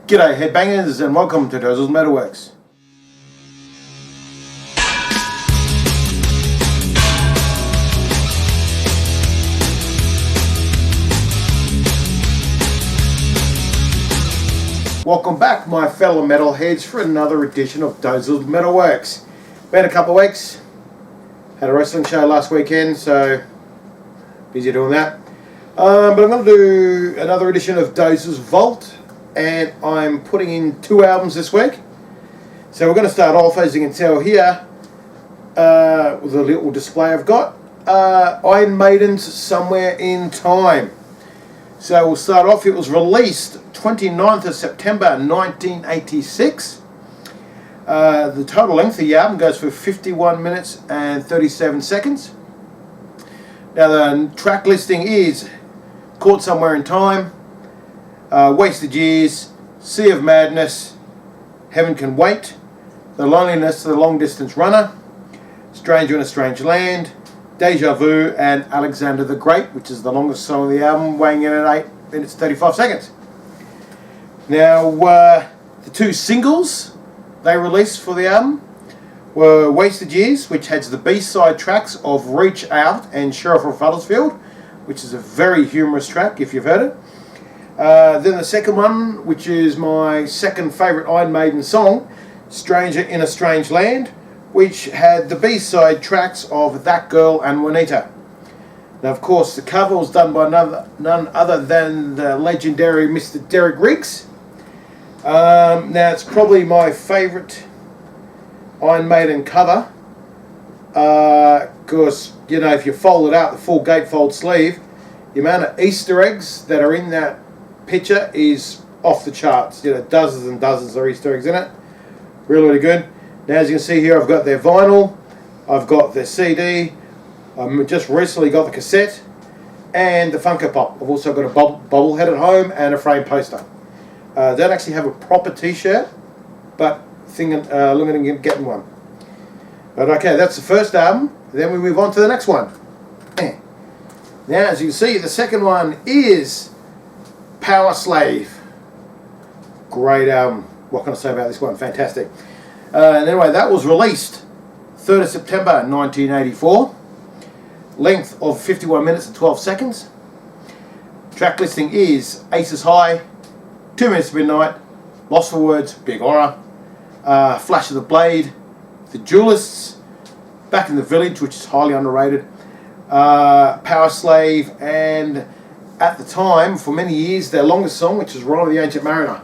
G'day headbangers and welcome to Dozer's Metalworks. Welcome back my fellow metalheads for another edition of Dozer's Metalworks. Been a couple of weeks, had a wrestling show last weekend, so busy doing that. But I'm going to do another edition of Dozer's Vault, and I'm putting in 2 albums this week. So we're going to start off, as you can tell here, with a little display I've got, Iron Maiden's Somewhere in Time. So we'll start off. It was released 29th of September 1986. The total length of the album goes for 51 minutes and 37 seconds. Now the track listing is Caught Somewhere in Time, Wasted Years, Sea of Madness, Heaven Can Wait, The Loneliness of the Long Distance Runner, Stranger in a Strange Land, Deja Vu, and Alexander the Great, which is the longest song of the album, weighing in at 8 minutes 35 seconds. Now the 2 singles they released for the album were Wasted Years, which has the B-side tracks of Reach Out and Sheriff of Huddersfield, which is a very humorous track if you've heard it. Then the second one, which is my second favourite Iron Maiden song, Stranger in a Strange Land, which had the B-side tracks of That Girl and Juanita. Now of course the cover was done by none other than the legendary Mr. Derek Riggs. Now it's probably my favourite Iron Maiden cover, because you know, if you fold it out, the full gatefold sleeve, the amount of Easter eggs that are in that picture is off the charts. You know, dozens and dozens of Easter eggs in it. Really, really good. Now as you can see here, I've got their vinyl, I've got their CD, I've just recently got the cassette, and the Funko Pop. I've also got a bobblehead at home and a frame poster. Don't actually have a proper t-shirt, but looking at getting one. But okay, that's the first album. Then we move on to the next one. Now as you can see, the second one is POWERSLAVE. Great album. What can I say about this one? Fantastic. And anyway, that was released 3rd of September 1984. Length of 51 minutes and 12 seconds. Track listing is Aces High, 2 Minutes to Midnight, Lost for Words, Big Horror, Flash of the Blade, The Duelists, Back in the Village, which is highly underrated, POWERSLAVE, and at the time, for many years, their longest song, which is Rime of the Ancient Mariner,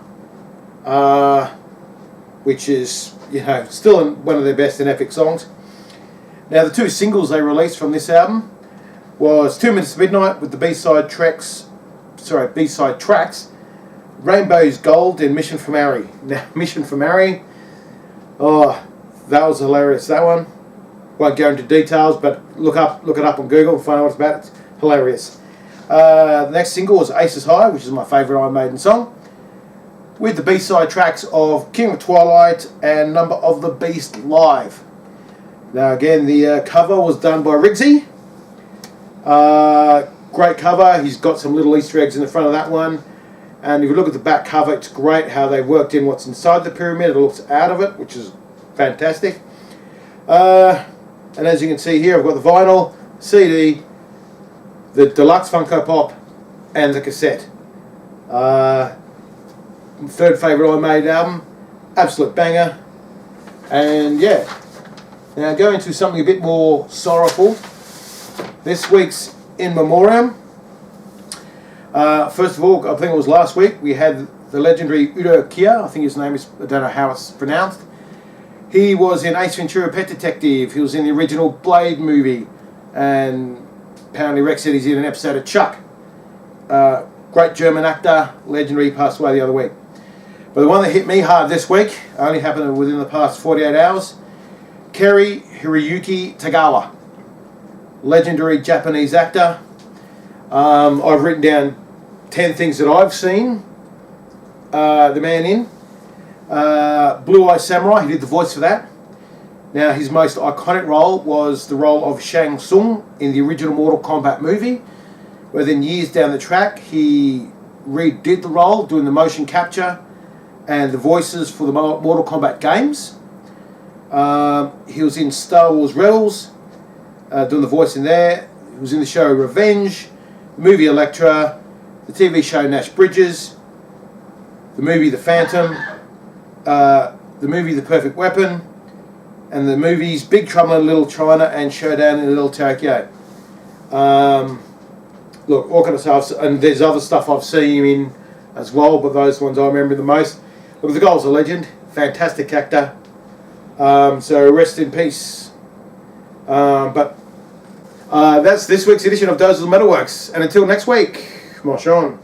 which is, you know, still one of their best and epic songs. Now the 2 singles they released from this album was 2 Minutes to Midnight with the B-side tracks, Rainbow's Gold and Mission for Mary. Now Mission for Mary, oh, that was hilarious, that one. Won't go into details, but look it up on Google and find out what it's about. It's hilarious. The next single was Aces High, which is my favourite Iron Maiden song, with the B-side tracks of King of Twilight and Number of the Beast Live. Now again, the cover was done by Riggsy. Great cover. He's got some little Easter eggs in the front of that one. And if you look at the back cover, it's great how they worked in what's inside the pyramid. It looks out of it, which is fantastic. And as you can see here, I've got the vinyl, CD, the deluxe Funko Pop, and the cassette. Third favourite Iron Maiden album, absolute banger. And yeah, now going to something a bit more sorrowful. This week's In Memoriam. First of all, I think it was last week, we had the legendary Udo Kier. I think his name is, I don't know how it's pronounced. He was in Ace Ventura Pet Detective. He was in the original Blade movie, and apparently Rex said he's in an episode of Chuck. Great German actor, legendary, passed away the other week. But the one that hit me hard this week only happened within the past 48 hours. Keri Hiroyuki Tagawa, legendary Japanese actor. I've written down 10 things that I've seen the man in. Blue Eye Samurai, he did the voice for that. Now his most iconic role was the role of Shang Tsung in the original Mortal Kombat movie, where then years down the track he redid the role, doing the motion capture and the voices for the Mortal Kombat games. He was in Star Wars Rebels, doing the voice in there. He was in the show Revenge, the movie Elektra, the TV show Nash Bridges, the movie The Phantom, the movie The Perfect Weapon, and the movies Big Trouble in Little China and Showdown in Little Tokyo. Look, all kind of stuff, and there's other stuff I've seen him in as well, but those ones I remember the most. Look, the guy's a legend, fantastic actor. So rest in peace. But that's this week's edition of Dozer Metalworks, and until next week, Mosh on.